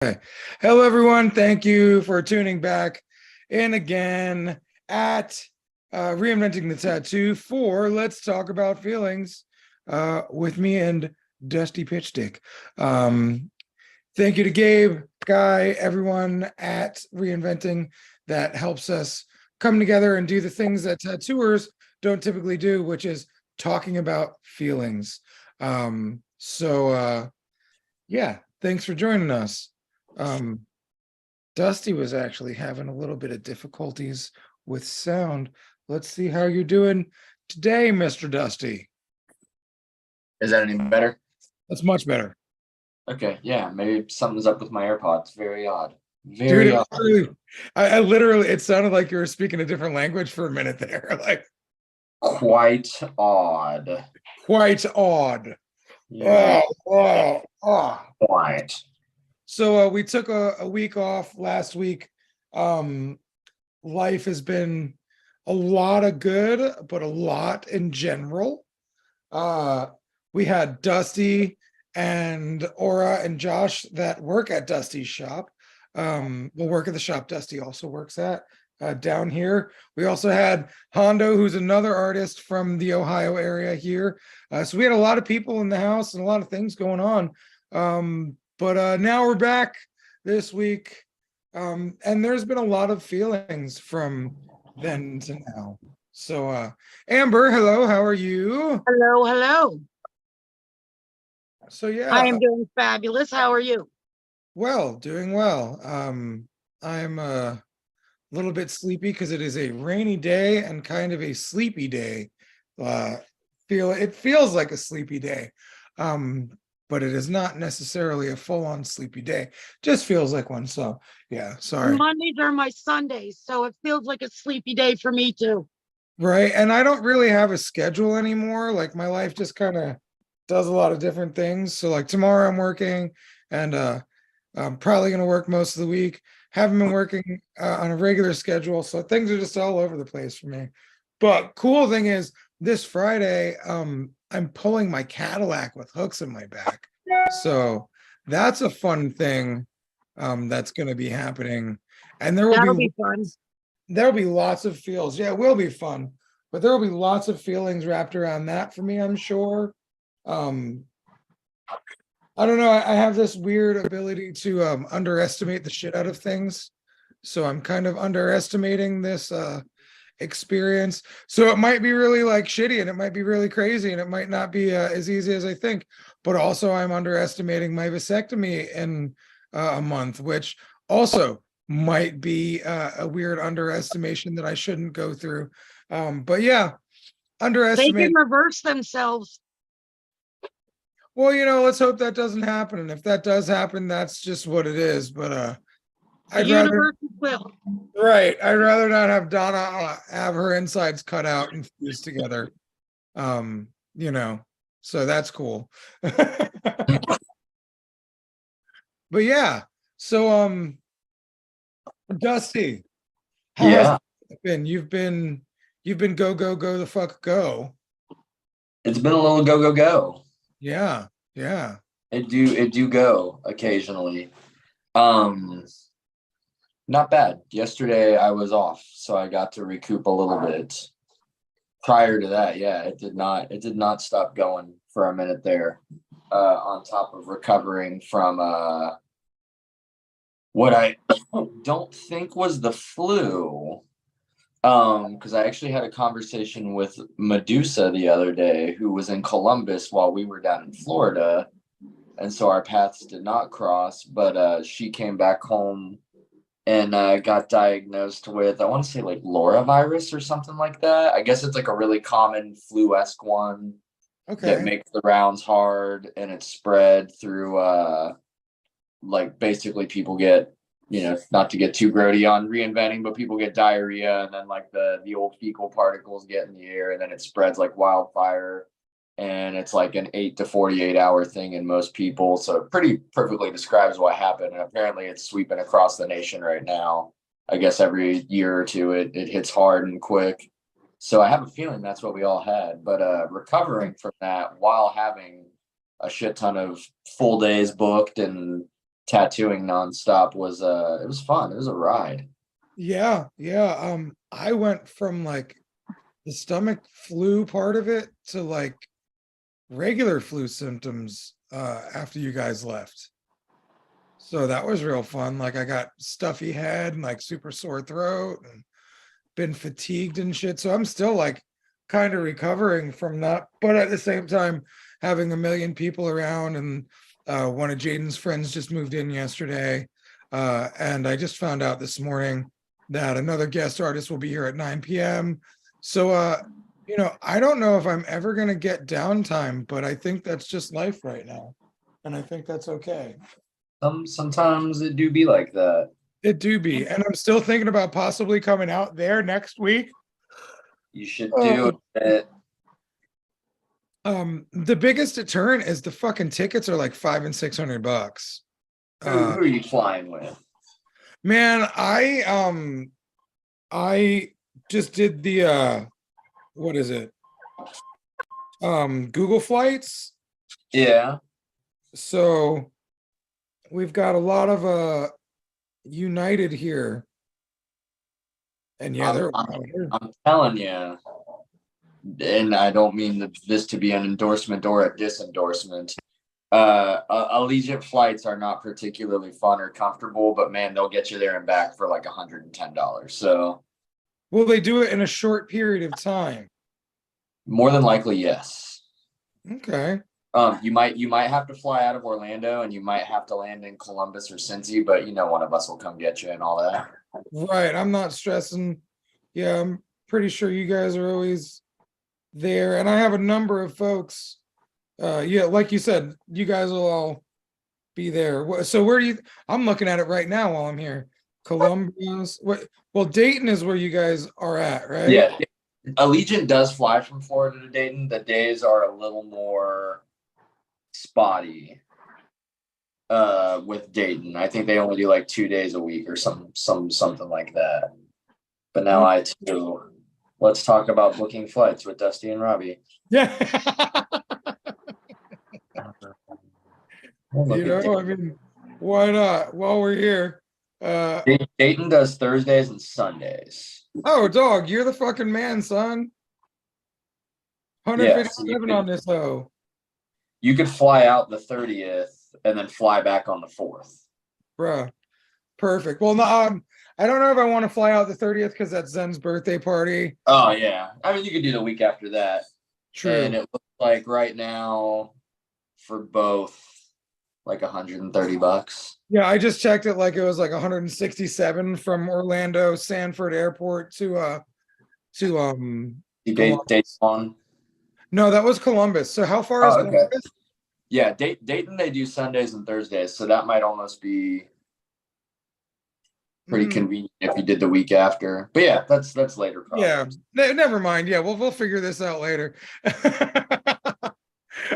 Okay. Hello, everyone. Thank you for tuning back in again at Reinventing the Tattoo for Let's Talk About Feelings with me and Dusty Pitchstick. Thank you to Gabe, Guy, everyone at Reinventing that helps us come together and do the things that tattooers don't typically do, which is talking about feelings. Yeah, thanks for joining us. Dusty was actually having a little bit of difficulties with sound. Let's see how you're doing today, Mr. Dusty. Is that any better? That's much better. Okay, yeah, maybe something's up with my AirPods. Very odd. Very odd. I literally, it sounded like you were speaking a different language for a minute there. Like quite odd. Quite odd. Yeah. Quite. So we took a week off last week. Life has been a lot of good, but a lot in general. We had Dusty and Aura and Josh that work at Dusty's shop. Will work at the shop Dusty also works at down here. We also had Hondo, who's another artist from the Ohio area here. So we had a lot of people in the house and a lot of things going on. But now we're back this week. And there's been a lot of feelings from then to now. So Amber, hello, how are you? Hello. So yeah. I am doing fabulous. How are you? Well, doing well. I'm a little bit sleepy because it is a rainy day and kind of a sleepy day. It feels like a sleepy day. But it is not necessarily a full-on sleepy day. Just feels like one. So yeah, sorry. Mondays are my Sundays, so it feels like a sleepy day for me too. Right. And I don't really have a schedule anymore. Like my life just kind of does a lot of different things. So like tomorrow I'm working and I'm probably going to work most of the week. Haven't been working on a regular schedule. So things are just all over the place for me. But cool thing is this Friday, I'm pulling my Cadillac with hooks in my back. So that's a fun thing that's going to be happening. And That'll be fun. There'll be lots of feels. Yeah, it will be fun. But there will be lots of feelings wrapped around that for me, I'm sure. I don't know. I have this weird ability to underestimate the shit out of things. So I'm kind of underestimating this experience. So it might be really like shitty and it might be really crazy and it might not be as easy as I think. But also I'm underestimating my vasectomy in a month, which also might be a weird underestimation that I shouldn't go through. But yeah, underestimate. They can reverse themselves. Well, let's hope that doesn't happen. And if that does happen, that's just what it is. But I'd rather not have Donna have her insides cut out and fused together. So that's cool. But yeah, so Dusty, how has it been? You've been go the fuck go. It's been a little go. Yeah. It do go occasionally. Not bad. Yesterday I was off, so I got to recoup a little bit. Prior to that, yeah, it did not stop going for a minute there. On top of recovering from what I don't think was the flu. Because I actually had a conversation with Medusa the other day, who was in Columbus while we were down in Florida. And so our paths did not cross, but she came back home and got diagnosed with, I want to say like Lorovirus or something like that. I guess it's like a really common flu-esque one that makes the rounds hard, and it's spread through like basically people get, not to get too grody on reinventing, but people get diarrhea and then like the old fecal particles get in the air and then it spreads like wildfire. And it's like an 8 to 48 hour thing in most people. So it pretty perfectly describes what happened. And apparently it's sweeping across the nation right now. I guess every year or two it hits hard and quick. So I have a feeling that's what we all had. But recovering from that while having a shit ton of full days booked and tattooing nonstop was it was fun. It was a ride. Yeah, yeah. I went from like the stomach flu part of it to like regular flu symptoms after you guys left. So that was real fun. Like I got stuffy head and like super sore throat and been fatigued and shit. So I'm still like kind of recovering from that, but at the same time having a million people around. And one of Jaden's friends just moved in yesterday, and I just found out this morning that another guest artist will be here at 9 p.m. So you know, I don't know if I'm ever going to get downtime, but I think that's just life right now, and I think that's okay. Sometimes it do be like that. It do be, and I'm still thinking about possibly coming out there next week. You should do it. The biggest deterrent is the fucking tickets are like $500 and $600. Who are you flying with? Man, I just did the what is it? Google Flights. Yeah. So we've got a lot of United here. And yeah, I'm telling you, and I don't mean this to be an endorsement or a disendorsement. Allegiant flights are not particularly fun or comfortable, but man, they'll get you there and back for like $110. So, will they do it in a short period of time? More than likely, yes. Okay. You might have to fly out of Orlando, and you might have to land in Columbus or Cincy, but you know one of us will come get you and all that. Right. I'm not stressing. Yeah, I'm pretty sure you guys are always there. And I have a number of folks. Yeah, like you said, you guys will all be there. So where do you, I'm looking at it right now while I'm here. Columbus. Well, Dayton is where you guys are at, right? Yeah. Allegiant does fly from Florida to Dayton. The days are a little more spotty with Dayton. I think they only do like 2 days a week or something like that. But now let's talk about booking flights with Dusty and Robbie. Yeah. You know, I mean, why not? While we're here. Dayton does Thursdays and Sundays. Oh, dog, you're the fucking man, son. 157 on this though. You could fly out the 30th and then fly back on the 4th. Bruh. Perfect. Well, no, I don't know if I want to fly out the 30th because that's Zen's birthday party. Oh yeah. I mean, you could do the week after that. True. And it looks like right now for both like $130. Yeah, I just checked it, like it was like 167 from Orlando Sanford Airport to Dayton. No, that was Columbus. So how far is Columbus? Yeah, Dayton they do Sundays and Thursdays, so that might almost be pretty convenient if you did the week after. But yeah, that's later problems. Yeah, never mind. Yeah, we'll figure this out later.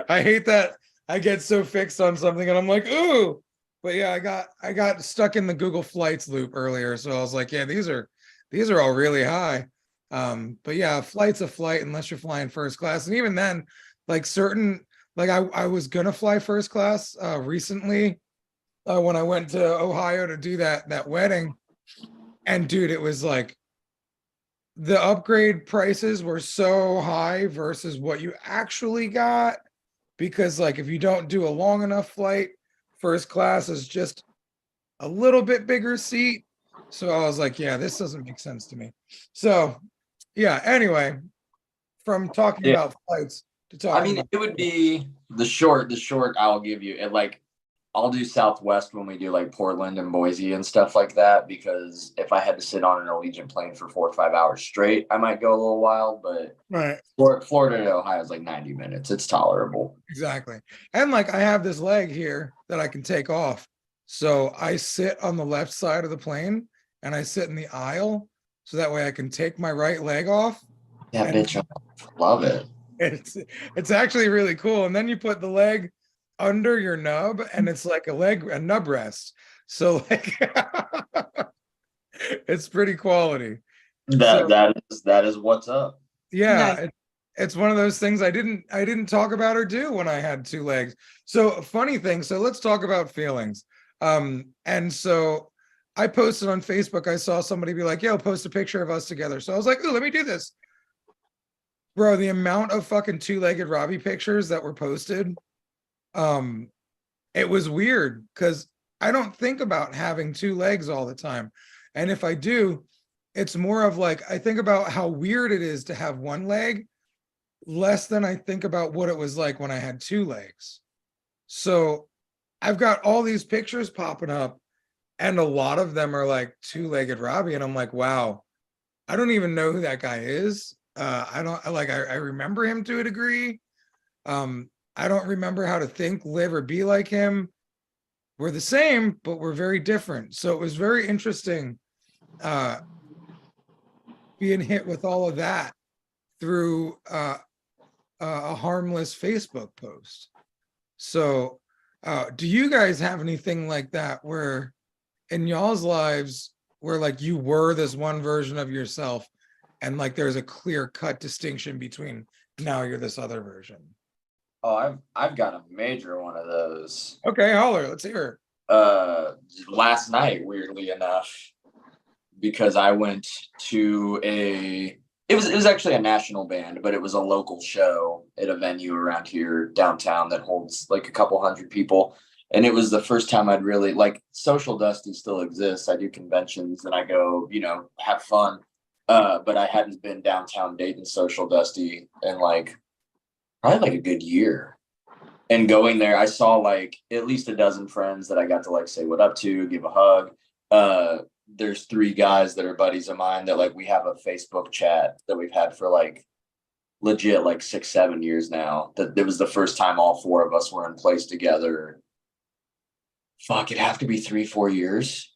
I hate that I get so fixed on something and I'm like, ooh. But yeah, I got stuck in the Google Flights loop earlier, so I was like, yeah, these are all really high. But yeah, a flight's a flight unless you're flying first class, and even then, like certain, like I was gonna fly first class recently when I went to Ohio to do that wedding, and dude, it was like the upgrade prices were so high versus what you actually got, because like if you don't do a long enough flight, first class is just a little bit bigger seat. So I was like, yeah, this doesn't make sense to me. So yeah, anyway, from talking about flights to talking it would be the short I'll give you it. Like I'll do Southwest when we do like Portland and Boise and stuff like that, because if I had to sit on an Allegiant plane for 4 or 5 hours straight, I might go a little while, but right. Florida to Ohio is like 90 minutes. It's tolerable. Exactly. And like I have this leg here that I can take off. So I sit on the left side of the plane and I sit in the aisle, so that way I can take my right leg off. Yeah, bitch, I love it. It's actually really cool. And then you put the leg under your nub and it's like a nub rest. So like it's pretty quality. That is what's up. Yeah. Nice. It's one of those things I didn't talk about or do when I had 2 legs. So funny thing. So let's talk about feelings. And so I posted on Facebook, I saw somebody be like, yo, post a picture of us together. So I was like, oh, let me do this. Bro, the amount of fucking two-legged Robbie pictures that were posted, it was weird because I don't think about having two legs all the time. And if I do, it's more of like, I think about how weird it is to have one leg less than I think about what it was like when I had two legs. So I've got all these pictures popping up, and a lot of them are like two-legged Robbie. And I'm like, wow, I don't even know who that guy is. I don't like, I remember him to a degree. I don't remember how to think, live, or be like him. We're the same, but we're very different. So it was very interesting being hit with all of that through a harmless Facebook post. So do you guys have anything like that where in y'all's lives where like you were this one version of yourself and like there's a clear cut distinction between now you're this other version? Oh, I've got a major one of those. Okay, holler, let's hear Last night, weirdly enough, because I went to it was actually a national band, but it was a local show at a venue around here downtown that holds like a couple hundred people. And it was the first time I'd really like Social Dusty still exists. I do conventions and I go, have fun. But I hadn't been downtown Dayton Social Dusty in like probably like a good year. And going there, I saw like at least a dozen friends that I got to like say what up to, give a hug. There's 3 guys that are buddies of mine that like we have a Facebook chat that we've had for like legit like 6-7 years now. That it was the first time all 4 of us were in place together. Fuck, it'd have to be 3-4 years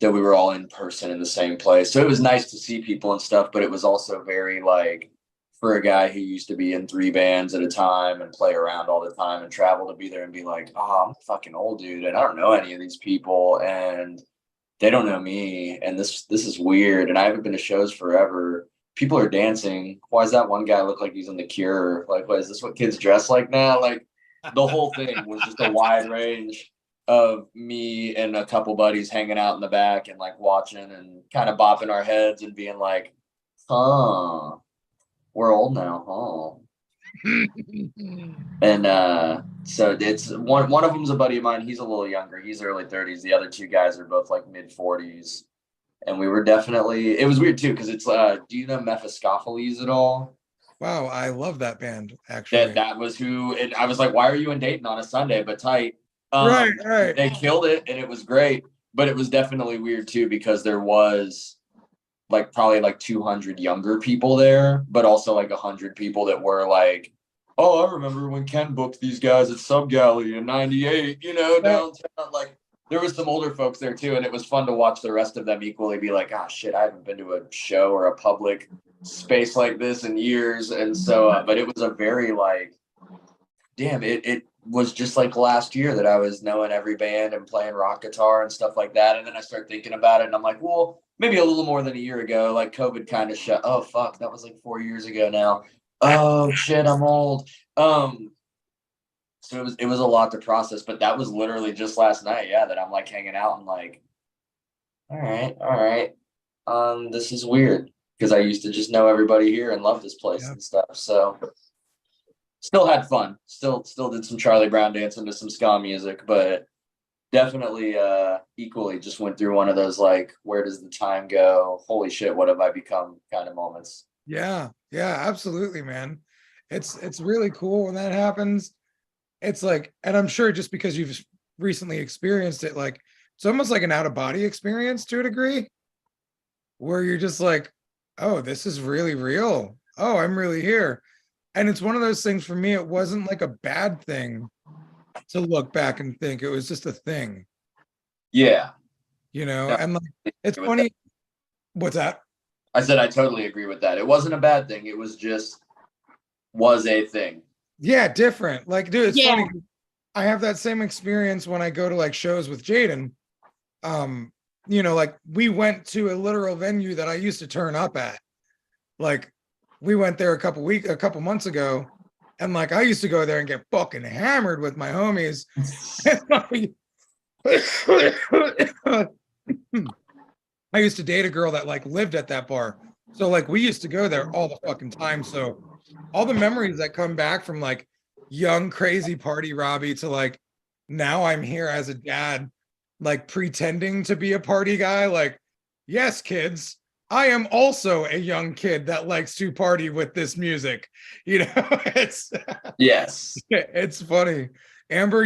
that we were all in person in the same place. So it was nice to see people and stuff, but it was also very like, for a guy who used to be in 3 bands at a time and play around all the time and travel, to be there and be like, oh, I'm a fucking old dude and I don't know any of these people and they don't know me and this is weird and I haven't been to shows forever. People are dancing. Why does that one guy look like he's in The Cure? Like, what is this? What kids dress like now? Like, the whole thing was just a wide range of me and a couple buddies hanging out in the back and like watching and kind of bopping our heads and being like, huh, we're old now, huh? And so it's one of them's a buddy of mine. He's a little younger. He's early 30s. The other 2 guys are both like mid 40s. And we were definitely, it was weird too, because it's do you know Mephistopheles at all? Wow, I love that band actually. That was who I was like, why are you in Dayton on a Sunday? But tight. Right. They killed it and it was great. But it was definitely weird too, because there was like probably like 200 younger people there, but also like 100 people that were like, oh, I remember when Ken booked these guys at Sub Galley in '98, downtown. Like there was some older folks there too, and it was fun to watch the rest of them equally be like, ah, shit, I haven't been to a show or a public space like this in years. And so, but it was a very like, damn, it was just like last year that I was knowing every band and playing rock guitar and stuff like that. And then I started thinking about it and I'm like, well, maybe a little more than a year ago, like COVID kind of shut. Oh, fuck, that was like 4 years ago now. Oh shit, I'm old. So it was a lot to process, but that was literally just last night. Yeah, that I'm like hanging out and like, all right. This is weird because I used to just know everybody here and love this place and stuff. So still had fun. Still did some Charlie Brown dancing to some ska music, but definitely equally just went through one of those like, where does the time go? Holy shit, what have I become kind of moments. Yeah, absolutely, man. It's really cool when that happens. It's like, and I'm sure just because you've recently experienced it, like it's almost like an out-of-body experience to a degree, where you're just like, oh, this is really real. Oh, I'm really here. And it's one of those things for me, it wasn't like a bad thing to look back and think, it was just a thing. Yeah. No, and like it's funny. What's that? I said I totally agree with that. It wasn't a bad thing. It was just a thing. Yeah, different. Like, dude, it's funny. I have that same experience when I go to like shows with Jaden. Like we went to a literal venue that I used to turn up at. Like we went there a couple months ago, and like I used to go there and get fucking hammered with my homies. I used to date a girl that like lived at that bar. So like we used to go there all the fucking time. So all the memories that come back from like young crazy party Robbie to like now I'm here as a dad, like pretending to be a party guy. Like, yes, kids, I am also a young kid that likes to party with this music. You know, it's Yes. it's funny. Amber,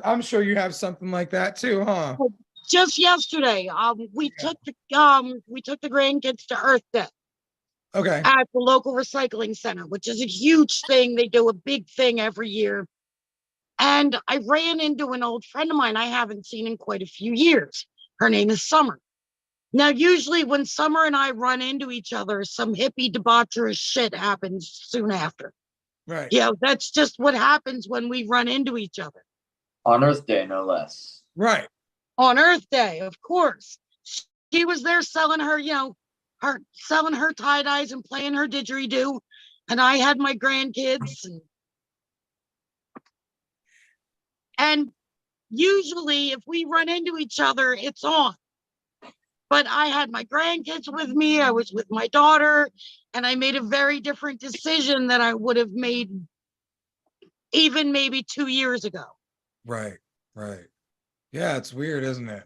I'm sure you have something like that too, huh? Just yesterday, we took the grandkids to Earth Day Okay. at the local recycling center, which is a huge thing. They do a big thing every year. And I ran into an old friend of mine I haven't seen in quite a few years. Her name is Summer. Now, usually when Summer and I run into each other, some hippie debaucherous shit happens soon after. Right. Yeah, that's just what happens when we run into each other. On Earth Day, no less. Right. On Earth Day, of course. She was there selling her, selling her tie-dyes and playing her didgeridoo. And I had my grandkids. And usually if we run into each other, it's on. But I had my grandkids with me. I was with my daughter. And I made a very different decision than I would have made even maybe 2 years ago. Right. Right. Yeah, it's weird, isn't it?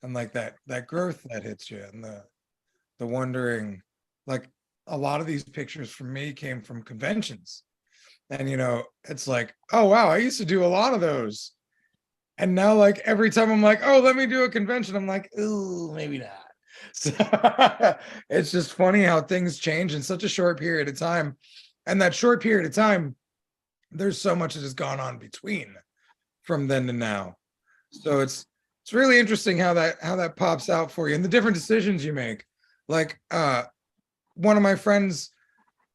And like that growth that hits you and the wondering, like a lot of these pictures from me came from conventions. And it's like, oh wow, I used to do a lot of those. And now like every time I'm like, oh, let me do a convention, I'm like, ooh, maybe not. So it's just funny how things change in such a short period of time. And that short period of time, there's so much that has gone on between from then to now. So it's really interesting how that pops out for you and the different decisions you make. Like one of my friends,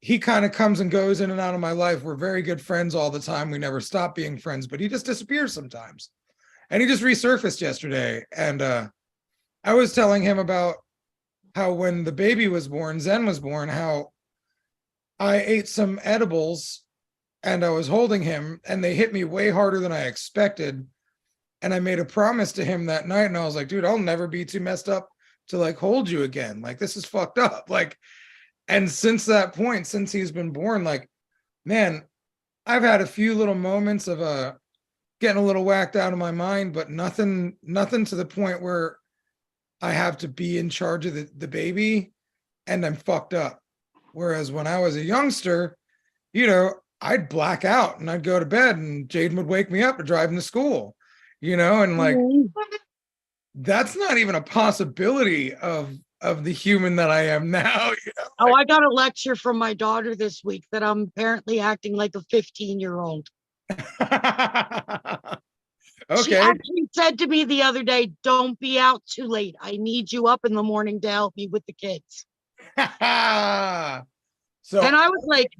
he kind of comes and goes in and out of my life. We're very good friends all the time. We never stop being friends, but he just disappears sometimes. And he just resurfaced yesterday. And I was telling him about how when the baby was born, Zen was born, how I ate some edibles and I was holding him and they hit me way harder than I expected. And I made a promise to him that night. And I was like, dude, I'll never be too messed up to like hold you again. Like, this is fucked up. Like, and since that point, since he's been born, like, man, I've had a few little moments of getting a little whacked out of my mind, but nothing to the point where I have to be in charge of the baby and I'm fucked up. Whereas when I was a youngster, I'd black out and I'd go to bed and Jaden would wake me up to drive him to school, and like, that's not even a possibility of the human that I am now. Oh, I got a lecture from my daughter this week that I'm apparently acting like a 15-year-old. Okay. She actually said to me the other day, don't be out too late. I need you up in the morning to help me with the kids. So, and I was like,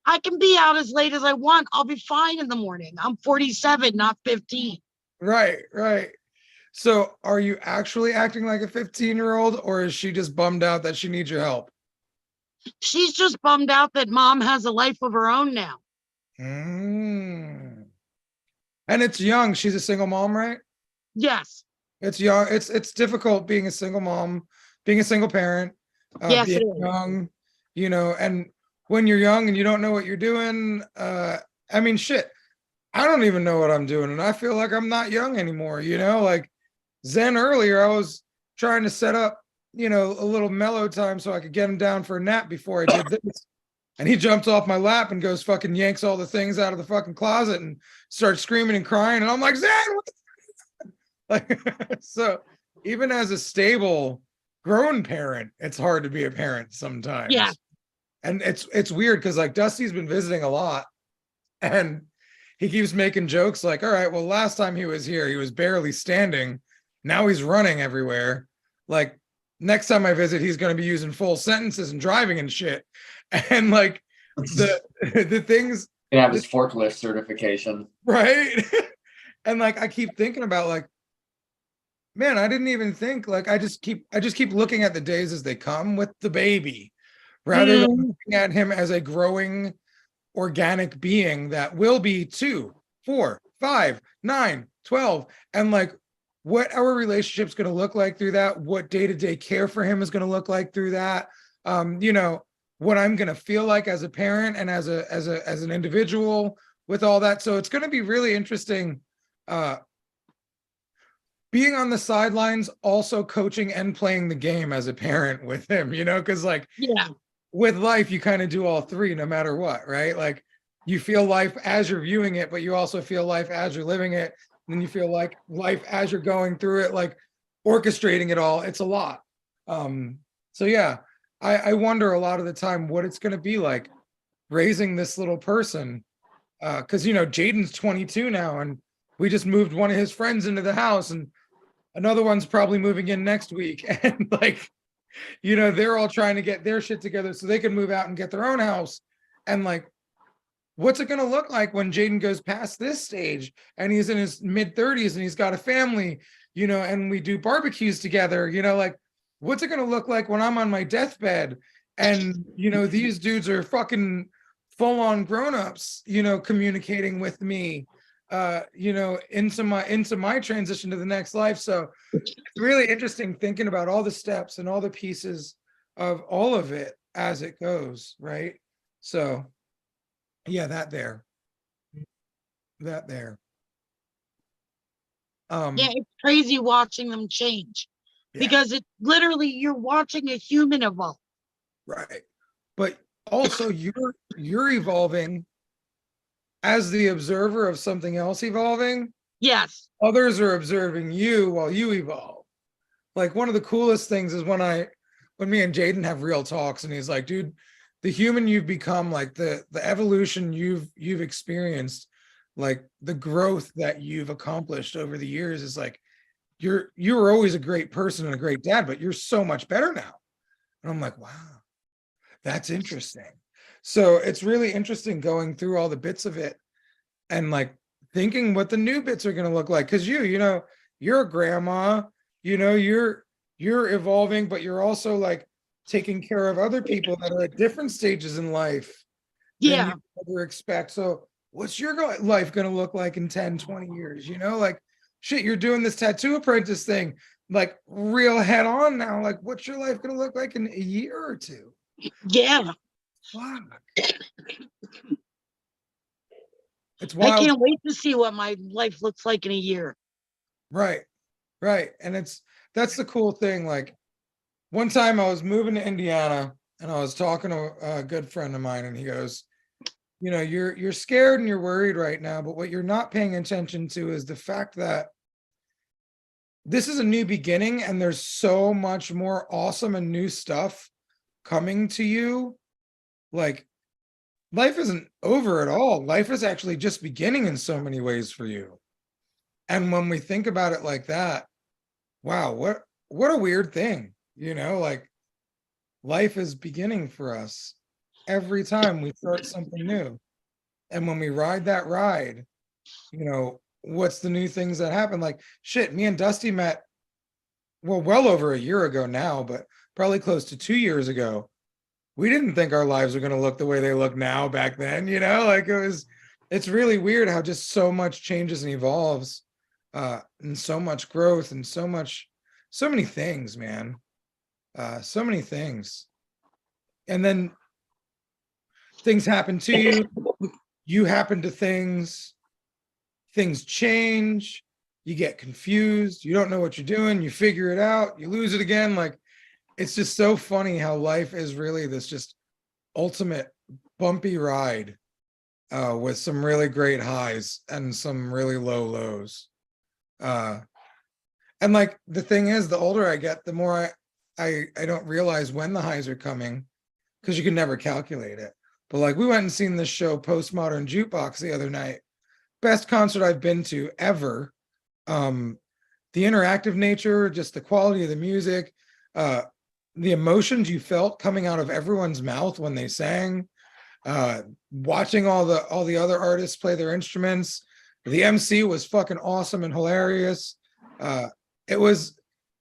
I can be out as late as I want. I'll be fine in the morning. I'm 47, not 15. Right. So are you actually acting like a 15-year-old or is she just bummed out that she needs your help? She's just bummed out that mom has a life of her own now. And it's young. She's a single mom, right? Yes. It's young. It's difficult being a single mom, being a single parent, yes, being young, and when you're young and you don't know what you're doing, I mean, shit, I don't even know what I'm doing. And I feel like I'm not young anymore, like Zen earlier, I was trying to set up, a little mellow time so I could get him down for a nap before I did this. And he jumped off my lap and goes fucking yanks all the things out of the fucking closet and starts screaming and crying. And I'm like, Zen, like, so even as a stable grown parent, it's hard to be a parent sometimes. Yeah. And it's weird because like Dusty's been visiting a lot and he keeps making jokes like, all right, well, last time he was here, he was barely standing. Now he's running everywhere. Like next time I visit, he's going to be using full sentences and driving and shit. And like the things. Gonna have his forklift certification. Right. And like, I keep thinking about like, man, I didn't even think like, I just keep looking at the days as they come with the baby rather than looking at him as a growing organic being that will be 2, 4, 5, 9, 12, and like what our relationship's going to look like through that, what day-to-day care for him is going to look like through that, you know, what I'm going to feel like as a parent and as an individual with all that. So it's going to be really interesting being on the sidelines, also coaching and playing the game as a parent with him, you know, because like Yeah. with life, you kind of do all three no matter what, right? Like you feel life as you're viewing it, but you also feel life as you're living it. And then you feel like life as you're going through it, like orchestrating it all. It's a lot. So yeah, I wonder a lot of the time what it's going to be like raising this little person. Because, you know, Jaden's 22 now, and we just moved one of his friends into the house, and another one's probably moving in next week. And like, you know, they're all trying to get their shit together so they can move out and get their own house. And like, what's it going to look like when Jaden goes past this stage and he's in his mid 30s and he's got a family, you know, and we do barbecues together, you know, like, what's it going to look like when I'm on my deathbed and, you know, these dudes are fucking full on grown-ups, you know, communicating with me, you know, into my transition to the next life. So it's really interesting thinking about all the steps and all the pieces of all of it as it goes, right? So yeah, that there. Yeah, it's crazy watching them change Yeah. because it's literally you're watching a human evolve. Right. But also you're evolving as the observer of something else evolving. Yes. Others are observing you while you evolve. Like one of the coolest things is when me and Jaden have real talks and he's like, dude, the human you've become, like the evolution you've experienced, like the growth that you've accomplished over the years is like, you were always a great person and a great dad, but you're so much better now. And I'm like, wow, that's interesting. So it's really interesting going through all the bits of it and like thinking what the new bits are going to look like. Because you know, you're a grandma, you know, you're evolving, but you're also like taking care of other people that are at different stages in life than Yeah. you ever expect. So what's your life going to look like in 10, 20 years? You know, like shit, you're doing this tattoo apprentice thing, like real head on now. Like what's your life going to look like in a year or two? Yeah. Fuck. It's I wild. can't wait to see what my life looks like in a year. Right. And that's the cool thing. Like one time I was moving to Indiana and I was talking to a good friend of mine and he goes, you know, you're scared and you're worried right now, but what you're not paying attention to is the fact that this is a new beginning and there's so much more awesome and new stuff coming to you. Like life isn't over at all. Life is actually just beginning in so many ways for you. And when we think about it like that, wow, what a weird thing, you know, like life is beginning for us every time we start something new. And when we ride that ride, you know, what's the new things that happen? Like shit, me and Dusty met, well over a year ago now, but probably close to 2 years ago. We didn't think our lives were going to look the way they look now back then, you know, like it's really weird how just so much changes and evolves, and so much growth and so many things, man. So many things. And then things happen to you happen to things change, you get confused, you don't know what you're doing, you figure it out, you lose it again. Like it's just so funny how life is really this just ultimate bumpy ride, with some really great highs and some really low lows. And like the thing is, the older I get, the more I don't realize when the highs are coming because you can never calculate it. But like we went and seen this show Postmodern Jukebox the other night. Best concert I've been to ever. The interactive nature, just the quality of the music, the emotions you felt coming out of everyone's mouth when they sang, watching all the other artists play their instruments. The MC was fucking awesome and hilarious. It was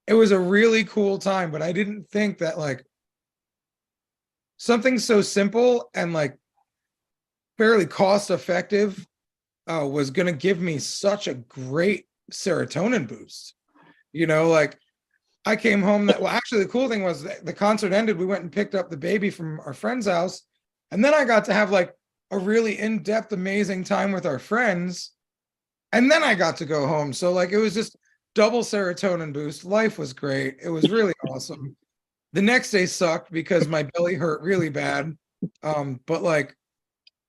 a really cool time, but I didn't think that like something so simple and like fairly cost effective was going to give me such a great serotonin boost. Like I came home well, actually the cool thing was the concert ended. We went and picked up the baby from our friend's house. And then I got to have like a really in-depth, amazing time with our friends. And then I got to go home. So like, it was just double serotonin boost. Life was great. It was really awesome. The next day sucked because my belly hurt really bad. But like,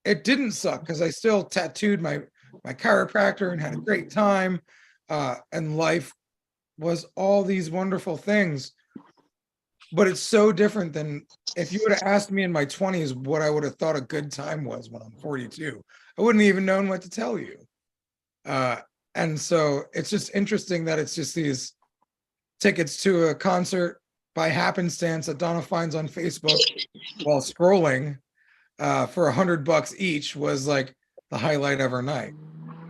it didn't suck because I still tattooed my chiropractor and had a great time. And life was all these wonderful things. But it's so different than if you would have asked me in my 20s what I would have thought a good time was when I'm 42. I wouldn't even known what to tell you. And so it's just interesting that it's just these tickets to a concert by happenstance that Donna finds on Facebook while scrolling for $100 each was like the highlight of her night.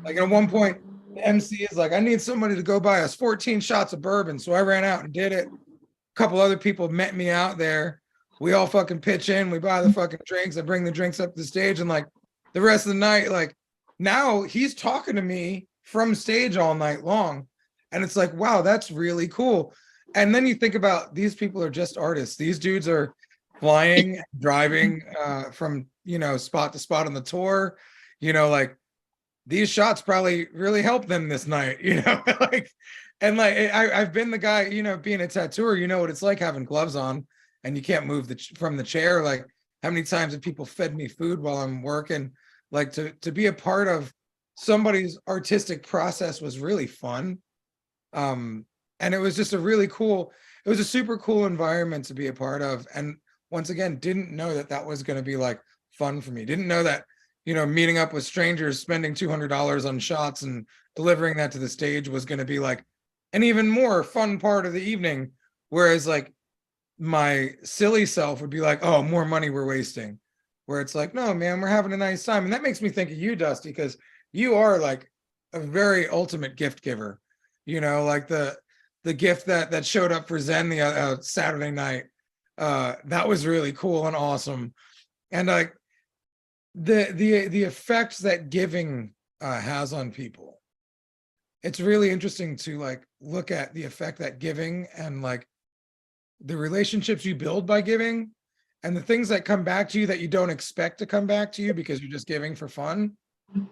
Like at one point, the MC is like, I need somebody to go buy us 14 shots of bourbon. So I ran out and did it. A couple other people met me out there. We all fucking pitch in. We buy the fucking drinks. I bring the drinks up to the stage. And like the rest of the night, like now he's talking to me from stage all night long. And it's like, wow, that's really cool. And then you think about these people are just artists. These dudes are flying, driving from, spot to spot on the tour, like these shots probably really helped them this night, like, and like, I've been the guy, being a tattooer, what it's like having gloves on and you can't move from the chair. Like how many times have people fed me food while I'm working? Like to be a part of somebody's artistic process was really fun. And it was just it was a super cool environment to be a part of. And once again, didn't know that was going to be like fun for me. Didn't know that, meeting up with strangers, spending $200 on shots and delivering that to the stage was going to be like an even more fun part of the evening. Whereas like my silly self would be like, oh, more money we're wasting. Where it's like, no, man, we're having a nice time. And that makes me think of you, Dusty, because you are like a very ultimate gift giver, like the gift that showed up for Zen the Saturday night. That was really cool and awesome. And like the effects that giving has on people. It's really interesting to like look at the effect that giving and like the relationships you build by giving and the things that come back to you that you don't expect to come back to you because you're just giving for fun.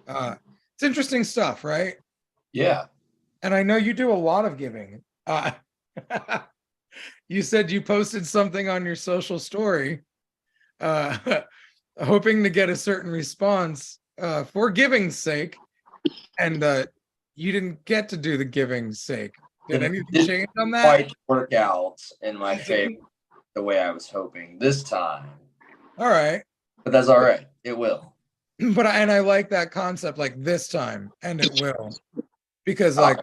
It's interesting stuff, right? Yeah. And I know you do a lot of giving. You said you posted something on your social story, hoping to get a certain response for giving's sake, and you didn't get to do the giving's sake. Did anything change on that? Quite work out in my favor the way I was hoping this time. All right, but that's all right. It will. But I like that concept, like this time, and it will, because like.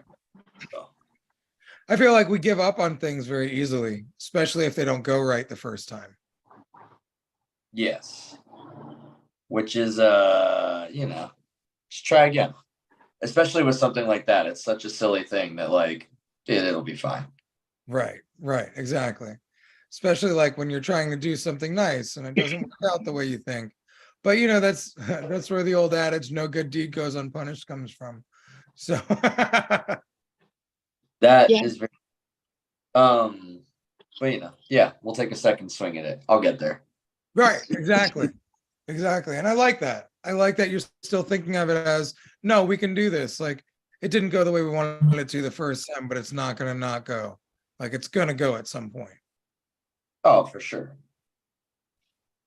I feel like we give up on things very easily, especially if they don't go right the first time. Yes. Which is, just try again. Especially with something like that. It's such a silly thing that like, it'll be fine. Right, exactly. Especially like when you're trying to do something nice and it doesn't work out the way you think. But that's where the old adage, no good deed goes unpunished, comes from. So that is very but we'll take a second swing at it. I'll get there. Right, exactly. And I like that you're still thinking of it as, no, we can do this. Like it didn't go the way we wanted it to the first time, but it's not going to not go. Like it's going to go at some point. Oh, for sure.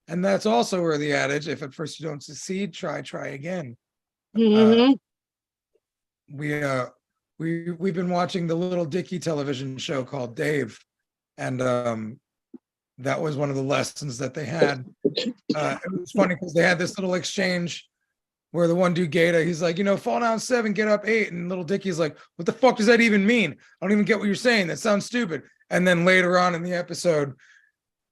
And that's also where the adage, if at first you don't succeed, try again. Mm-hmm. We've been watching the Little Dicky television show called Dave, and that was one of the lessons that they had. It was funny because they had this little exchange where the one dude, Gata, he's like, fall down 7, get up 8, and Little Dicky's like, what the fuck does that even mean? I don't even get what you're saying. That sounds stupid. And then later on in the episode,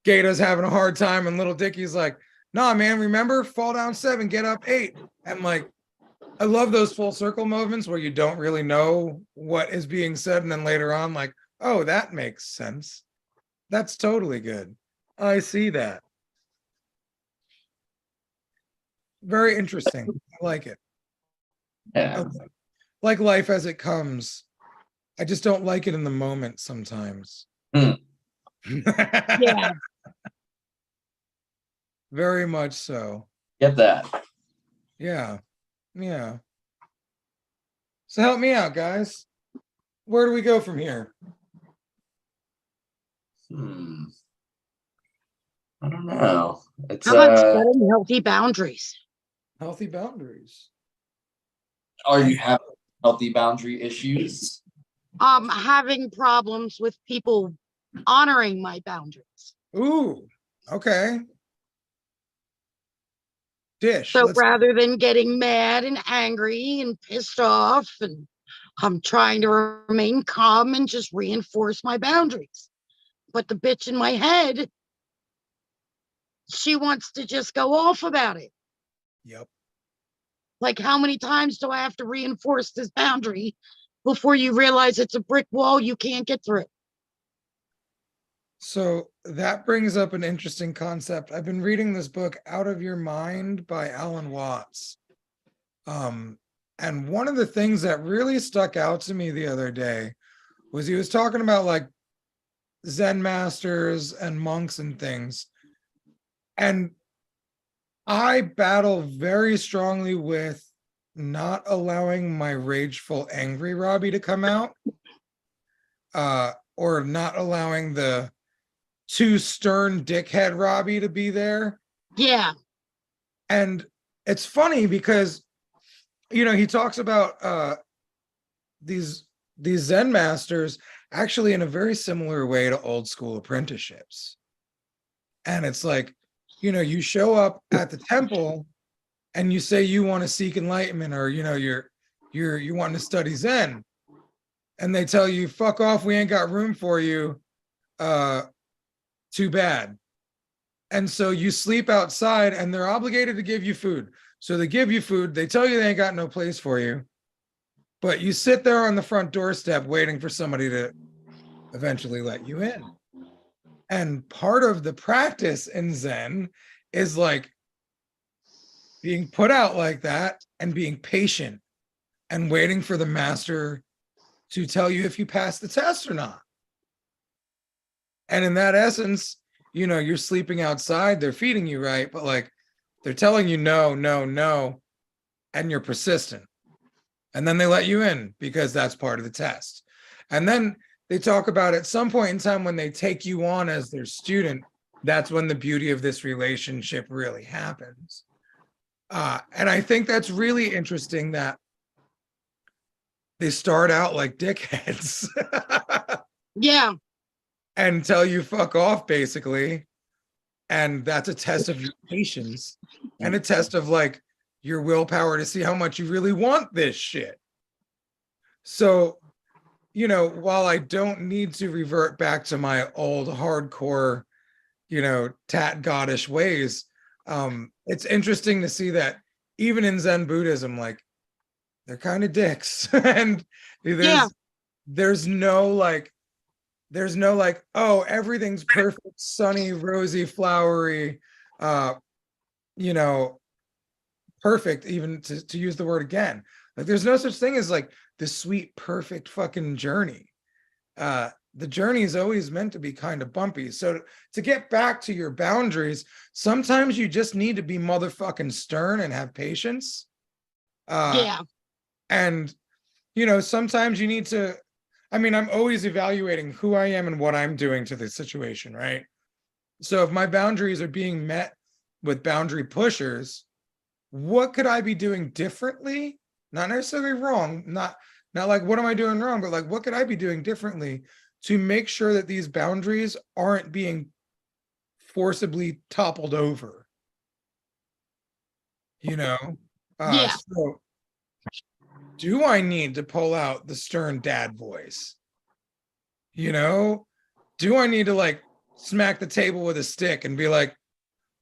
Gata's having a hard time, and Little Dicky's like, nah, man, remember, fall down 7, get up 8. And like, I love those full circle moments where you don't really know what is being said. And then later on, like, oh, that makes sense. That's totally good. I see that. Very interesting. I like it. Yeah. Okay. Like life as it comes. I just don't like it in the moment sometimes. Hmm. Yeah. Very much so. Get that. Yeah. Yeah. So help me out, guys. Where do we go from here? I don't know. It's How about setting healthy boundaries? Healthy boundaries. are you having healthy boundary issues? Having problems with people honoring my boundaries. Ooh, okay. Dish. So Let's rather than getting mad and angry and pissed off, and I'm trying to remain calm and just reinforce my boundaries. But the bitch in my head, she wants to just go off about it. Yep. Like, how many times do I have to reinforce this boundary before you realize it's a brick wall you can't get through? So that brings up an interesting concept. I've been reading this book, Out of Your Mind by Alan Watts. And one of the things that really stuck out to me the other day was he was talking about like Zen masters and monks and things. And I battle very strongly with not allowing my rageful, angry Robbie to come out, or not allowing the too stern dickhead Robbie to be there. Yeah. And it's funny because, he talks about these Zen masters actually in a very similar way to old school apprenticeships. And it's like, you show up at the temple and you say you want to seek enlightenment, or you want to study Zen, and they tell you, fuck off, we ain't got room for you. Too bad. And so you sleep outside and they're obligated to give you food. So they give you food, they tell you they ain't got no place for you, but you sit there on the front doorstep waiting for somebody to eventually let you in. And part of the practice in Zen is like being put out like that and being patient and waiting for the master to tell you if you pass the test or not. And in that essence, you're sleeping outside, they're feeding you right, but like they're telling you no, no, no, and you're persistent. And then they let you in because that's part of the test. And then they talk about at some point in time when they take you on as their student, that's when the beauty of this relationship really happens. And I think that's really interesting that they start out like dickheads. Yeah. And tell you fuck off, basically. And that's a test of your patience and a test of like your willpower to see how much you really want this shit. So, while I don't need to revert back to my old hardcore, tat goddish ways, it's interesting to see that even in Zen Buddhism, like they're kind of dicks. And there's no like, oh, everything's perfect, sunny, rosy, flowery, perfect, even to use the word again. Like there's no such thing as like the sweet, perfect fucking journey. The journey is always meant to be kind of bumpy. So to get back to your boundaries, sometimes you just need to be motherfucking stern and have patience. And, sometimes you need to, I'm always evaluating who I am and what I'm doing to the situation, right? So if my boundaries are being met with boundary pushers, what could I be doing differently? Not necessarily wrong, not like what am I doing wrong, but like what could I be doing differently to make sure that these boundaries aren't being forcibly toppled over? So do I need to pull out the stern dad voice? Do I need to like smack the table with a stick and be like,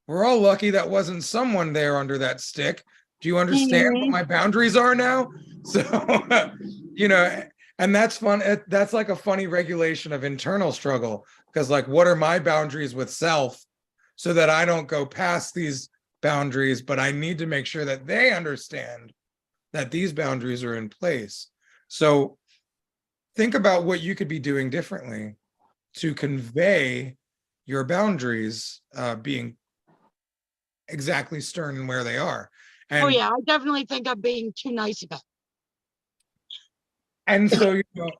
we're all lucky that wasn't someone there under that stick. Do you understand what my boundaries are now? So, and that's fun. That's like a funny regulation of internal struggle, because like, what are my boundaries with self so that I don't go past these boundaries, but I need to make sure that they understand that these boundaries are in place. So think about what you could be doing differently to convey your boundaries being exactly stern in where they are. And Oh yeah, I definitely think I'm being too nice about it. and so, you know,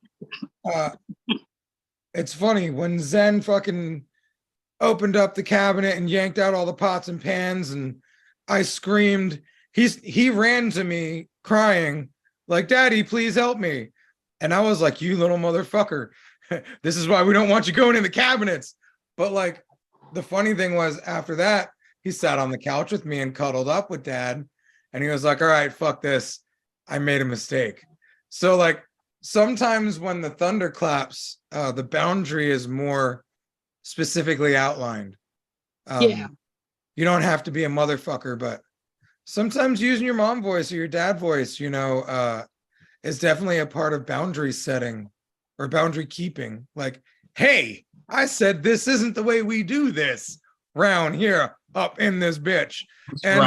it's funny when Zen fucking opened up the cabinet and yanked out all the pots and pans, and I screamed. He ran to me crying, like, "Daddy, please help me." And I was like, "You little motherfucker. This is why we don't want you going in the cabinets." But like, the funny thing was, after that, he sat on the couch with me and cuddled up with Dad. And he was like, "All right, fuck this. I made a mistake." So like, sometimes when the thunder claps, the boundary is more specifically outlined. Yeah. You don't have to be a motherfucker, but sometimes using your mom voice or your dad voice, you know, is definitely a part of boundary setting or boundary keeping. Like, hey, I said this isn't the way we do this round here up in this bitch. And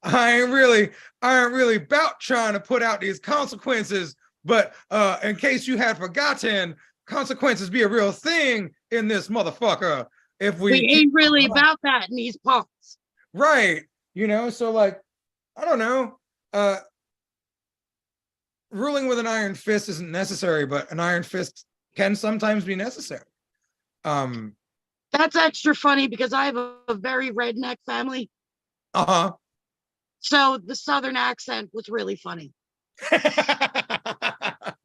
I ain't really about trying to put out these consequences, but in case you had forgotten, consequences be a real thing in this motherfucker. If we ain't really about that in these parts. Right. You know, so like, I don't know. Ruling with an iron fist isn't necessary, but an iron fist can sometimes be necessary. That's extra funny because I have a very redneck family. Uh-huh. So the Southern accent was really funny. I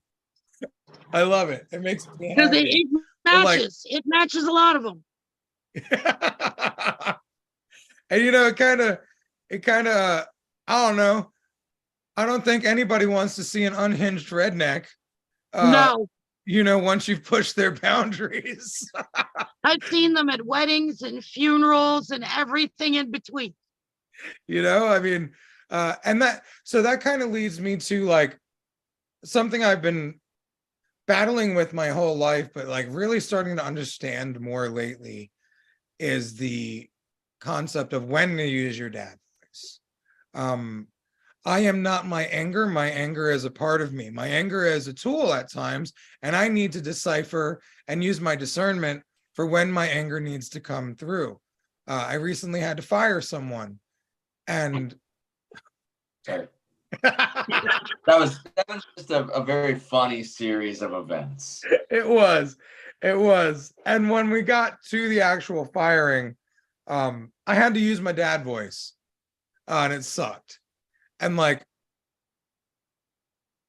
love it. It makes me Because happy. it matches. Like, it matches a lot of them. And you know, it kind of, I don't know. I don't think anybody wants to see an unhinged redneck. No. You know, once you've pushed their boundaries. I've seen them at weddings and funerals and everything in between. You know, I mean, and that kind of leads me to like something I've been battling with my whole life, but like really starting to understand more lately is the concept of when to use your dad voice. I am not my anger. My anger is a part of me. My anger is a tool at times, and I need to decipher and use my discernment for when my anger needs to come through. I recently had to fire someone, and sorry. that was just a very funny series of events. It was. And when we got to the actual firing, I had to use my dad voice, and it sucked. And like,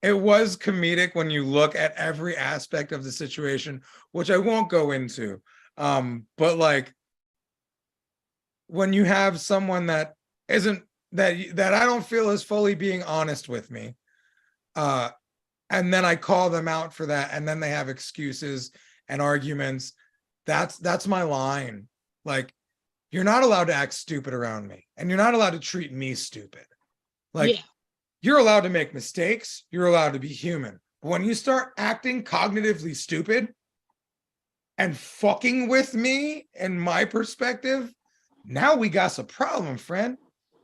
it was comedic when you look at every aspect of the situation, which I won't go into. But like, when you have someone that isn't that I don't feel is fully being honest with me, and then I call them out for that, and then they have excuses and arguments, that's my line. Like, you're not allowed to act stupid around me, and you're not allowed to treat me stupid. Like, yeah. You're allowed to make mistakes, you're allowed to be human. But when you start acting cognitively stupid and fucking with me and my perspective, now we got a problem, friend.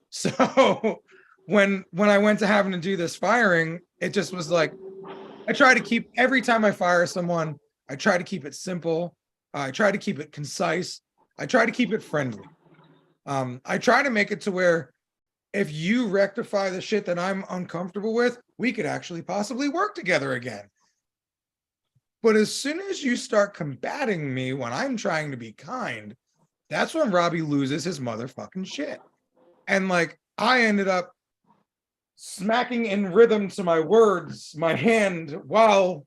So when I went to having to do this firing, it just was like, I try to keep, every time I fire someone, I try to keep it simple. I try to keep it concise. I try to keep it friendly. I try to make it to where if you rectify the shit that I'm uncomfortable with, we could actually possibly work together again. But as soon as you start combating me when I'm trying to be kind, that's when Robbie loses his motherfucking shit. And like, I ended up smacking in rhythm to my words, my hand, while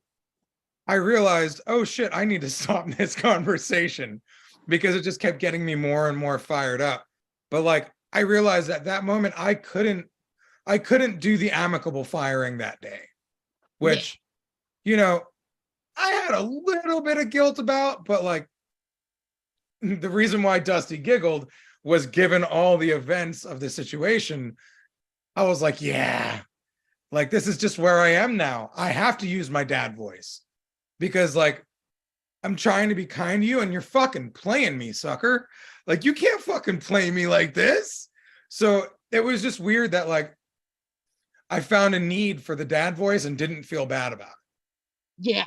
I realized, oh shit, I need to stop this conversation, because it just kept getting me more and more fired up. But like, I realized at that moment, I couldn't do the amicable firing that day, which, you know, I had a little bit of guilt about, but like, the reason why Dusty giggled was, given all the events of the situation, I was like, yeah, like, this is just where I am now. I have to use my dad voice, because like, I'm trying to be kind to you and you're fucking playing me, sucker. Like, you can't fucking play me like this. So it was just weird that like, I found a need for the dad voice and didn't feel bad about it. Yeah.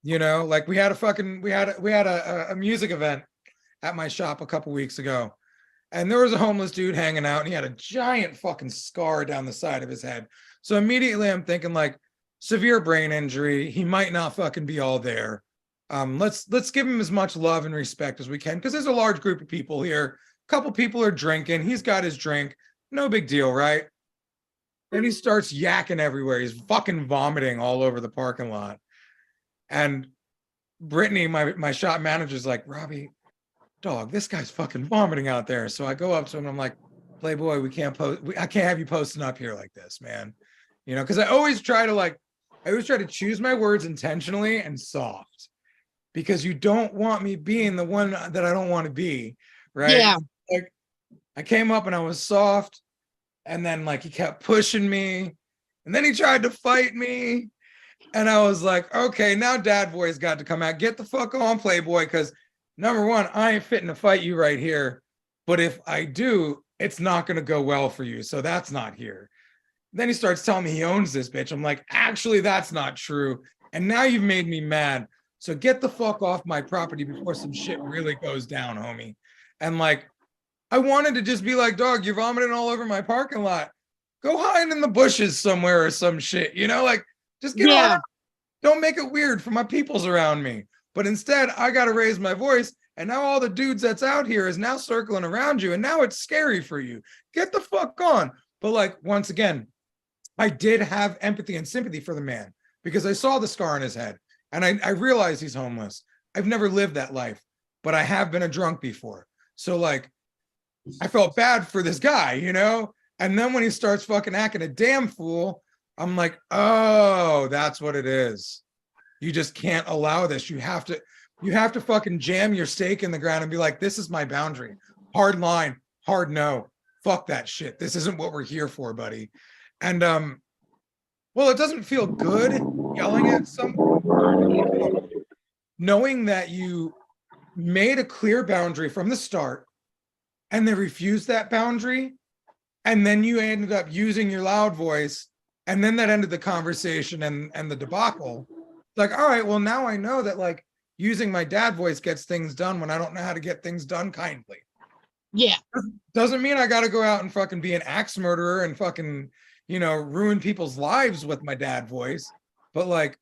You know, like we had a music event at my shop a couple weeks ago, and there was a homeless dude hanging out, and he had a giant fucking scar down the side of his head. So immediately I'm thinking like severe brain injury. He might not fucking be all there. Let's give him as much love and respect as we can, because there's a large group of people here. A couple people are drinking. He's got his drink. No big deal, right? Then he starts yakking everywhere. He's fucking vomiting all over the parking lot. And Brittany, my shop manager's like, Robbie, dog, this guy's fucking vomiting out there. So I go up to him. I'm like, Playboy, we can't post. I can't have you posting up here like this, man. You know, because I always try to choose my words intentionally and soft, because you don't want me being the one that I don't want to be, right? Yeah. Like I came up and I was soft, and then like he kept pushing me, and then he tried to fight me. And I was like, okay, now dad voice got to come out. Get the fuck on, Playboy, because number one, I ain't fitting to fight you right here. But if I do, it's not going to go well for you. So that's not here. Then he starts telling me he owns this bitch. I'm like, actually, that's not true. And now you've made me mad. So get the fuck off my property before some shit really goes down, homie. And like, I wanted to just be like, dog, you're vomiting all over my parking lot. Go hide in the bushes somewhere or some shit, you know, like just get on. Don't make it weird for my peoples around me. But instead, I got to raise my voice. And now all the dudes that's out here is now circling around you. And now it's scary for you. Get the fuck on. But like, once again, I did have empathy and sympathy for the man, because I saw the scar on his head and I realized he's homeless. I've never lived that life, but I have been a drunk before. So like, I felt bad for this guy, you know? And then when he starts fucking acting a damn fool, I'm like, oh, that's what it is. You just can't allow this. You have to fucking jam your stake in the ground and be like, this is my boundary. Hard line, hard no. Fuck that shit. This isn't what we're here for, buddy. And well, it doesn't feel good yelling at someone, knowing that you made a clear boundary from the start and they refused that boundary, and then you ended up using your loud voice, and then that ended the conversation and the debacle. Like, all right, well, now I know that like using my dad voice gets things done when I don't know how to get things done kindly. Yeah. Doesn't mean I got to go out and fucking be an axe murderer and fucking, you know, ruin people's lives with my dad voice. But like,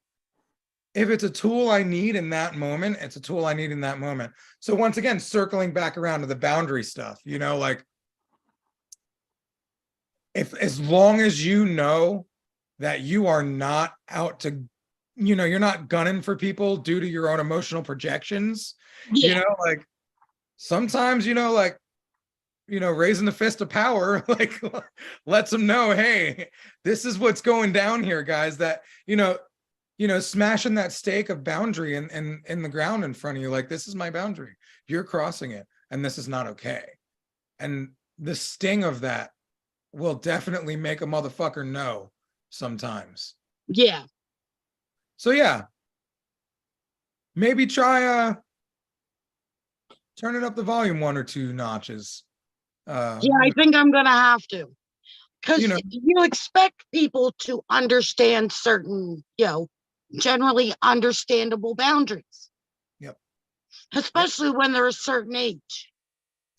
if it's a tool I need in that moment, it's a tool I need in that moment. So once again, circling back around to the boundary stuff, you know, like if, as long as you know that you are not out to, you know, you're not gunning for people due to your own emotional projections, you know, like sometimes, you know, like, you know, raising the fist of power, like lets them know, hey, this is what's going down here, guys, that, you know, smashing that stake of boundary in the ground in front of you. Like, this is my boundary. You're crossing it, and this is not okay. And the sting of that will definitely make a motherfucker know sometimes. Yeah. So yeah, maybe try turning up the volume 1 or 2 notches. Yeah, I think I'm gonna have to, because you expect people to understand certain, you know, generally understandable boundaries. Yep. Especially when they're a certain age.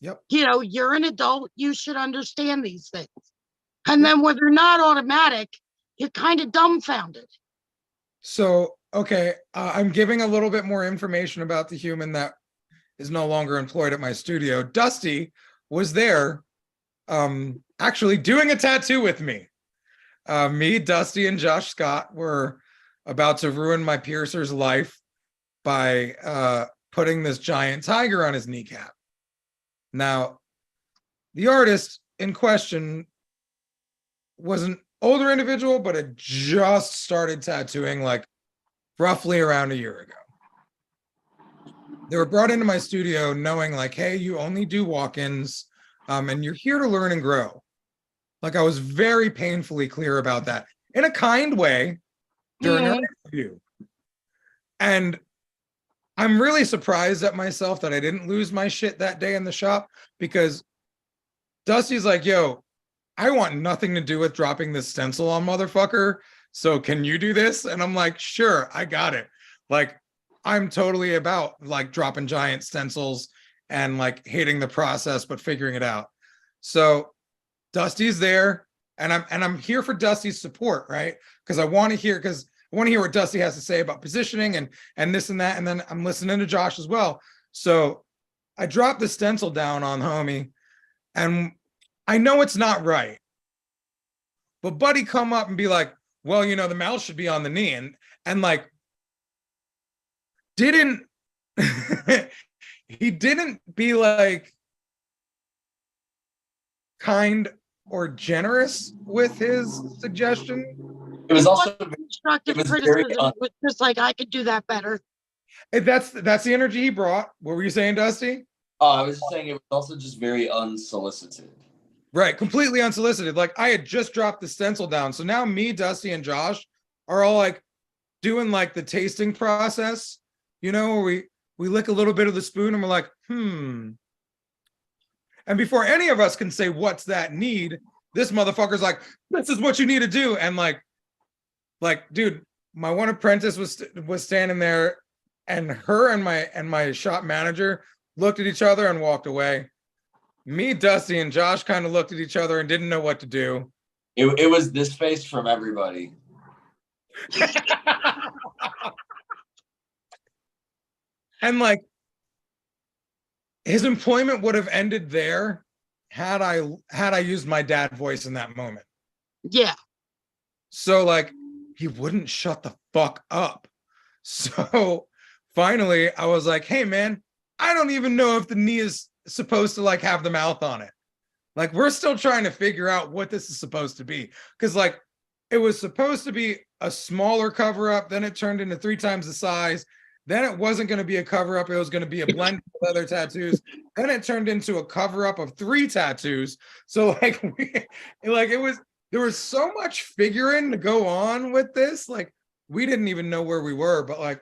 Yep. You know, you're an adult, you should understand these things. And then when they're not automatic, you're kind of dumbfounded. So, okay, I'm giving a little bit more information about the human that is no longer employed at my studio. Dusty was there actually doing a tattoo with me. Me, Dusty, and Josh Scott were about to ruin my piercer's life by putting this giant tiger on his kneecap. Now, the artist in question was an older individual, but had just started tattooing like roughly around a year ago. They were brought into my studio knowing like, hey, you only do walk-ins and you're here to learn and grow. Like, I was very painfully clear about that in a kind way during our interview. And I'm really surprised at myself that I didn't lose my shit that day in the shop, because Dusty's like, yo, I want nothing to do with dropping this stencil on motherfucker. So can you do this? And I'm like, sure, I got it. Like, I'm totally about like dropping giant stencils and like hating the process, but figuring it out. So Dusty's there, and I'm here for Dusty's support, right? Because I want to hear what Dusty has to say about positioning and this and that. And then I'm listening to Josh as well. So I dropped the stencil down on homie, and I know it's not right. But Buddy come up and be like, well, you know, the mouth should be on the knee. And like, didn't he didn't be like kind or generous with his suggestion. It was also constructive it was criticism. very It was just like, I could do that better. And that's the energy he brought. What were you saying, Dusty? I was saying it was also just very unsolicited. Right, completely unsolicited. Like I had just dropped the stencil down. So now me, Dusty, and Josh are all like doing like the tasting process, you know, where we lick a little bit of the spoon and we're like, And before any of us can say, what's that need? This motherfucker's like, this is what you need to do. And like, dude, my one apprentice was standing there, and her and my shop manager looked at each other and walked away. Me, Dusty, and Josh kind of looked at each other and didn't know what to do. It was this face from everybody. And like, his employment would have ended there had I used my dad voice in that moment. Yeah. So like, he wouldn't shut the fuck up. So finally I was like, hey man, I don't even know if the knee is supposed to like have the mouth on it. Like we're still trying to figure out what this is supposed to be. Cause like it was supposed to be a smaller cover up. Then it turned into 3 times the size. Then it wasn't going to be a cover up. It was going to be a blend of other tattoos. Then it turned into a cover up of 3 tattoos. So like, there was so much figuring to go on with this. Like we didn't even know where we were, but like,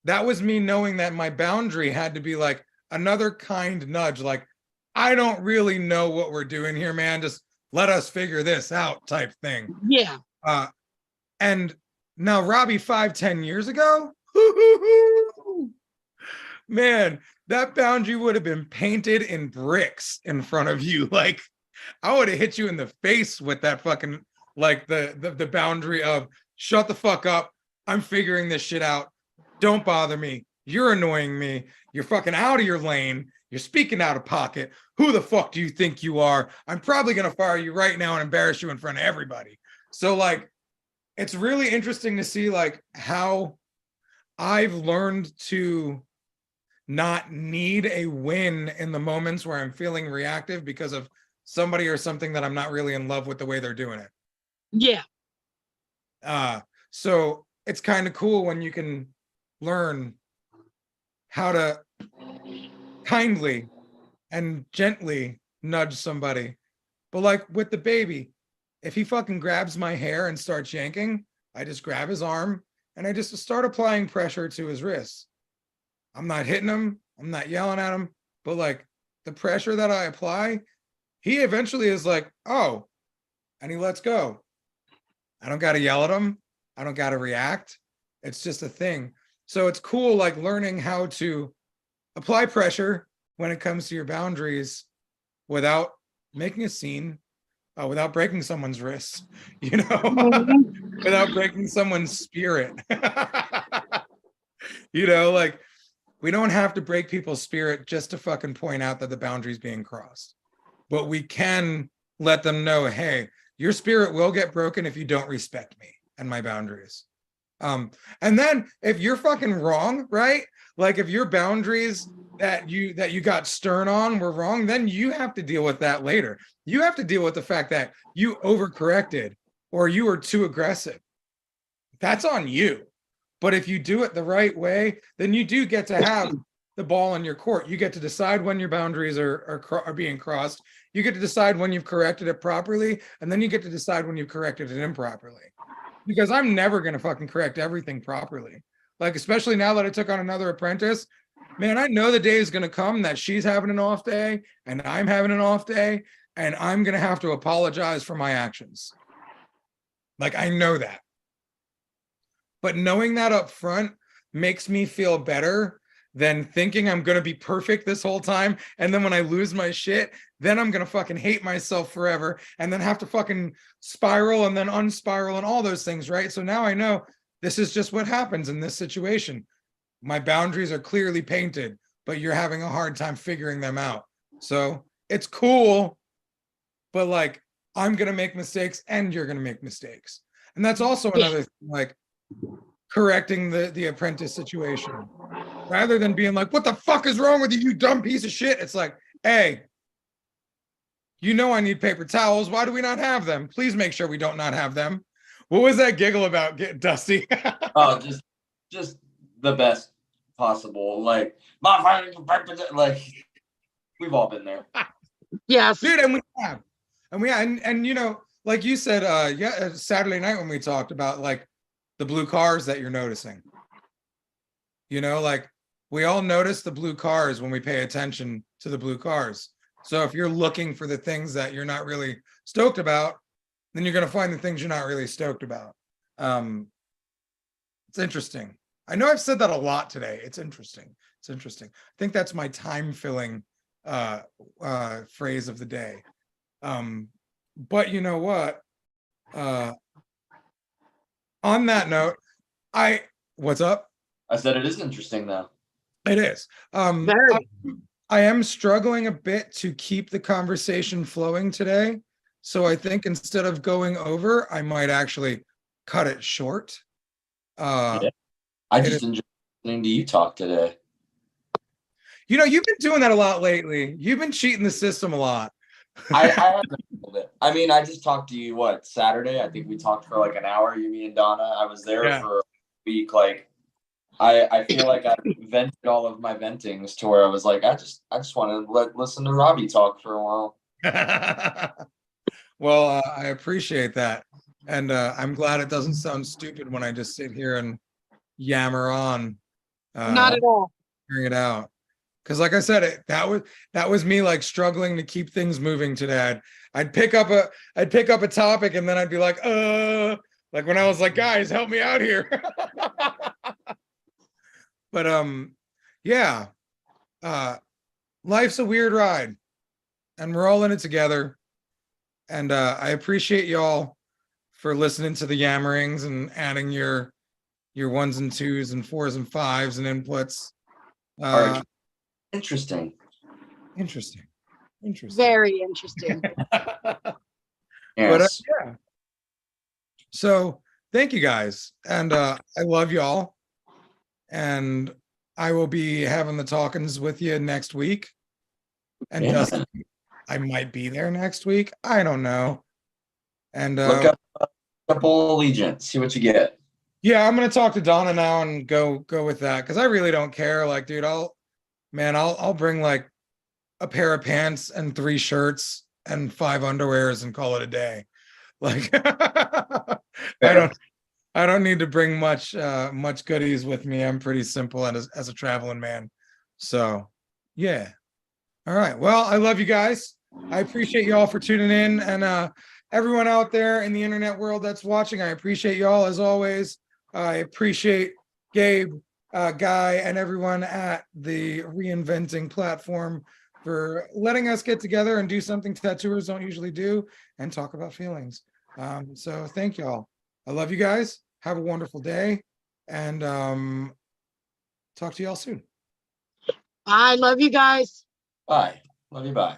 that was me knowing that my boundary had to be like another kind nudge. Like, I don't really know what we're doing here, man. Just let us figure this out type thing. Yeah. And now Robbie 5-10 years ago, man, that boundary would have been painted in bricks in front of you. Like I would have hit you in the face with that fucking, like the boundary of shut the fuck up. I'm figuring this shit out. Don't bother me. You're annoying me. You're fucking out of your lane. You're speaking out of pocket. Who the fuck do you think you are? I'm probably going to fire you right now and embarrass you in front of everybody. So like, it's really interesting to see like how I've learned to not need a win in the moments where I'm feeling reactive because of somebody or something that I'm not really in love with the way they're doing it. Yeah. So it's kind of cool when you can learn how to kindly and gently nudge somebody. But like with the baby, if he fucking grabs my hair and starts yanking, I just grab his arm and I just start applying pressure to his wrists. I'm not hitting him. I'm not yelling at him, but like the pressure that I apply, he eventually is like, oh, and he lets go. I don't got to yell at him. I don't got to react. It's just a thing. So it's cool, like learning how to apply pressure when it comes to your boundaries without making a scene, without breaking someone's wrist, you know, without breaking someone's spirit. You know, like we don't have to break people's spirit just to fucking point out that the boundary's being crossed. But we can let them know, hey, your spirit will get broken if you don't respect me and my boundaries. And then if you're fucking wrong, right? Like if your boundaries that you got stern on were wrong, then you have to deal with that later. You have to deal with the fact that you overcorrected or you were too aggressive. That's on you. But if you do it the right way, then you do get to have the ball in your court. You get to decide when your boundaries are being crossed. You get to decide when you've corrected it properly, and then you get to decide when you've corrected it improperly. Because I'm never going to fucking correct everything properly. Like, especially now that I took on another apprentice, man, I know the day is going to come that she's having an off day and I'm having an off day. and I'm going to have to apologize for my actions. Like, I know that. But knowing that up front makes me feel better than thinking I'm going to be perfect this whole time. And then when I lose my shit, then I'm going to fucking hate myself forever and then have to fucking spiral and then unspiral and all those things, right? So now I know this is just what happens in this situation. My boundaries are clearly painted, but you're having a hard time figuring them out. So it's cool, but like, I'm going to make mistakes and you're going to make mistakes. And that's also another thing, like correcting the apprentice situation. Rather than being like, what the fuck is wrong with you, you dumb piece of shit? It's like, hey, you know I need paper towels. Why do we not have them? Please make sure we don't not have them. What was that giggle about, Dusty? Oh, just the best possible. Like, like we've all been there. Yes. Dude, and we have. And you know, like you said, Saturday night when we talked about like the blue cars that you're noticing. You know, like we all notice the blue cars when we pay attention to the blue cars. So if you're looking for the things that you're not really stoked about, then you're going to find the things you're not really stoked about. It's interesting. I know I've said that a lot today. It's interesting. It's interesting. I think that's my time filling phrase of the day. But you know what? On that note, what's up? I said it is interesting though. It is. Very. I am struggling a bit to keep the conversation flowing today. So I think instead of going over, I might actually cut it short. Yeah. I just enjoyed listening to you talk today. You know, you've been doing that a lot lately. You've been cheating the system a lot. I haven't a little bit. I mean, I just talked to you, Saturday? I think we talked for like an hour, you, me, and Donna. I was there for a week. Like, I feel like I vented all of my ventings to where I was like, I just want to listen to Robbie talk for a while. Well, I appreciate that. And I'm glad it doesn't sound stupid when I just sit here and yammer on. Not at all. Figuring it out. Because like I said, that was me like struggling to keep things moving today. I'd pick up a topic and then I'd be like when I was like, guys, help me out here. But yeah. Life's a weird ride and we're all in it together. And I appreciate y'all for listening to the yammerings and adding your ones and twos and fours and fives and inputs. Interesting. Very interesting. Yes. But yeah. So thank you guys. And I love y'all. And I will be having the talkings with you next week. And Dusty, I might be there next week. I don't know. And look up Double Allegiance, see what you get. Yeah, I'm gonna talk to Donna now and go with that because I really don't care. Like, dude, I'll bring like a pair of pants and 3 shirts and 5 underwears and call it a day. Like I don't need to bring much goodies with me. I'm pretty simple as a traveling man. So yeah. All right. Well, I love you guys. I appreciate you all for tuning in, and everyone out there in the internet world that's watching, I appreciate y'all as always. I appreciate Gabe, Guy, and everyone at the Reinventing platform for letting us get together and do something tattooers don't usually do and talk about feelings. So thank y'all. I love you guys. Have a wonderful day, and talk to y'all soon. I love you guys. Bye. Love you. Bye.